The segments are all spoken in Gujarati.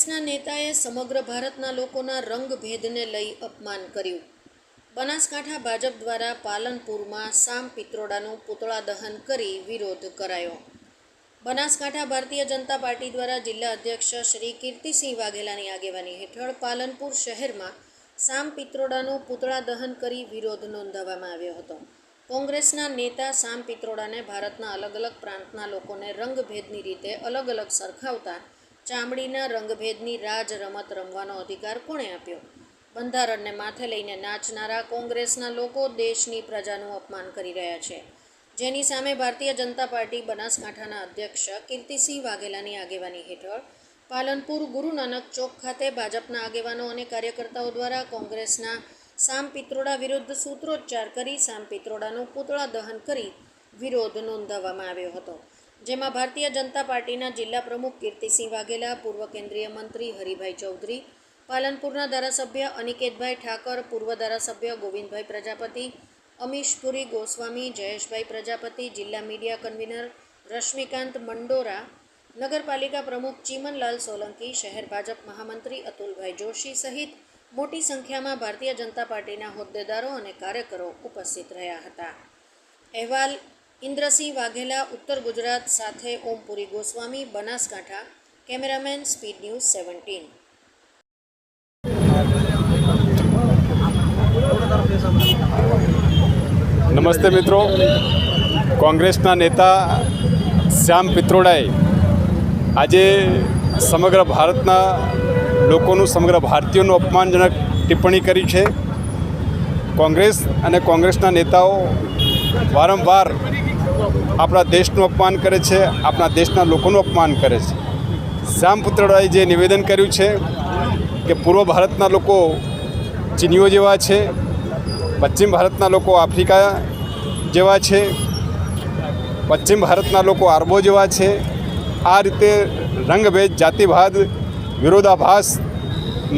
કોંગ્રેસના નેતાએ સમગ્ર ભારતના લોકોના રંગભેદને લઈ અપમાન કર્યું. બનાસકાંઠા ભાજપ દ્વારા પાલનપુરમાં સામ પિત્રોડાનું પુતળા દહન કરી વિરોધ કરાયો. બનાસકાંઠા ભારતીય જનતા પાર્ટી દ્વારા જિલ્લા અધ્યક્ષ શ્રી કીર્તિસિંહ વાઘેલાની આગેવાની હેઠળ પાલનપુર શહેરમાં સામ પિત્રોડાનું પુતળા દહન કરી વિરોધ નોંધાવવામાં આવ્યો હતો. કોંગ્રેસના નેતા સામ પિત્રોડાને ભારતના અલગ અલગ પ્રાંતના લોકોને રંગભેદની રીતે અલગ અલગ સરખાવતા ચામડીના રંગભેદની રાજ રમત રમવાનો અધિકાર કોણે આપ્યો? બંધારણને માથે લઈને નાચનારા કોંગ્રેસના લોકો દેશની પ્રજાનું અપમાન કરી રહ્યા છે, જેની સામે ભારતીય જનતા પાર્ટી બનાસકાંઠાના અધ્યક્ષ કીર્તિસિંહ વાઘેલાની આગેવાની હેઠળ પાલનપુર ગુરુ નાનક ચોક ખાતે ભાજપના આગેવાનો અને કાર્યકર્તાઓ દ્વારા કોંગ્રેસના સામ પિત્રોડા વિરુદ્ધ સૂત્રોચ્ચાર કરી સામ પિત્રોડાનું પુતળા દહન કરી વિરોધ નોંધાવવામાં આવ્યો હતો. જેમાં ભારતીય જનતા પાર્ટીના જિલ્લા પ્રમુખ કીર્તિસિંહ વાઘેલા, પૂર્વ કેન્દ્રીય મંત્રી હરિભાઈ ચૌધરી, પાલનપુરના ધારાસભ્ય અનિકેતભાઈ ઠાકર, પૂર્વ ધારાસભ્ય ગોવિંદભાઈ પ્રજાપતિ, અમીશપુરી ગોસ્વામી, જયેશભાઈ પ્રજાપતિ, જિલ્લા મીડિયા કન્વીનર રશ્મિકાંત મંડોરા, નગરપાલિકા પ્રમુખ ચીમનલાલ સોલંકી, શહેર ભાજપ મહામંત્રી અતુલભાઈ જોશી સહિત મોટી સંખ્યામાં ભારતીય જનતા પાર્ટીના હોદ્દેદારો અને કાર્યકરો ઉપસ્થિત રહ્યા હતા. અહેવાલ ઇન્દ્રસિંહ વાઘેલા, ઉત્તર ગુજરાત સાથે Om Puri Goswami, Banaskantha. Cameraman speed news 17. નમસ્તે મિત્રો. કોંગ્રેસના નેતા શ્યામ પિત્રોડાએ આજે સમગ્ર ભારતના લોકોનું, સમગ્ર ભારતીયોનું અપમાનજનક ટિપ્પણી કરી છે. કોંગ્રેસ અને કોંગ્રેસના નેતાઓ વારંવાર આપણા દેશનું અપમાન કરે છે, આપણા દેશના લોકોનું અપમાન કરે છે. શ્યામ પિત્રોડાએ જે નિવેદન કર્યું છે કે પૂર્વ ભારતના લોકો ચીનીઓ જેવા છે, પશ્ચિમ ભારતના લોકો આફ્રિકા જેવા છે, પશ્ચિમ ભારતના લોકો આરબો જેવા છે, આ રીતે રંગભેદ, જાતિવાદ, વિરોધાભાસ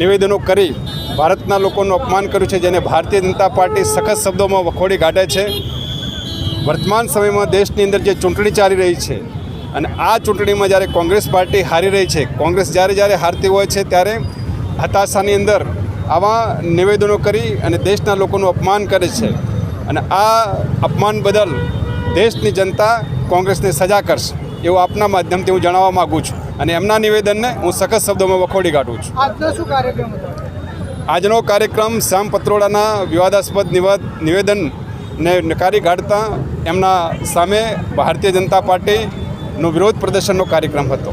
નિવેદનો કરી ભારતના લોકોનું અપમાન કર્યું છે, જેને ભારતીય જનતા પાર્ટી સખત શબ્દોમાં વખોડી કાઢે છે. વર્તમાન સમયમાં દેશની અંદર જે ચૂંટણી ચાલી રહી છે અને આ ચૂંટણીમાં જ્યારે કોંગ્રેસ પાર્ટી હારી રહી છે, કોંગ્રેસ જ્યારે હારતી હોય છે ત્યારે હતાશાની અંદર આવા નિવેદનો કરી અને દેશના લોકોનું અપમાન કરે છે. અને આ અપમાન બદલ દેશની જનતા કોંગ્રેસને સજા કરશે એવું આપના માધ્યમથી હું જણાવવા માગું છું અને એમના નિવેદનને હું સખત શબ્દોમાં વખોડી કાઢું છું. આજનો કાર્યક્રમ શ્યામ પિત્રોડાના વિવાદાસ્પદ નિવેદનને નકારી કાઢતા એમના સામે ભારતીય જનતા પાર્ટીનો વિરોધ પ્રદર્શનનો કાર્યક્રમ હતો.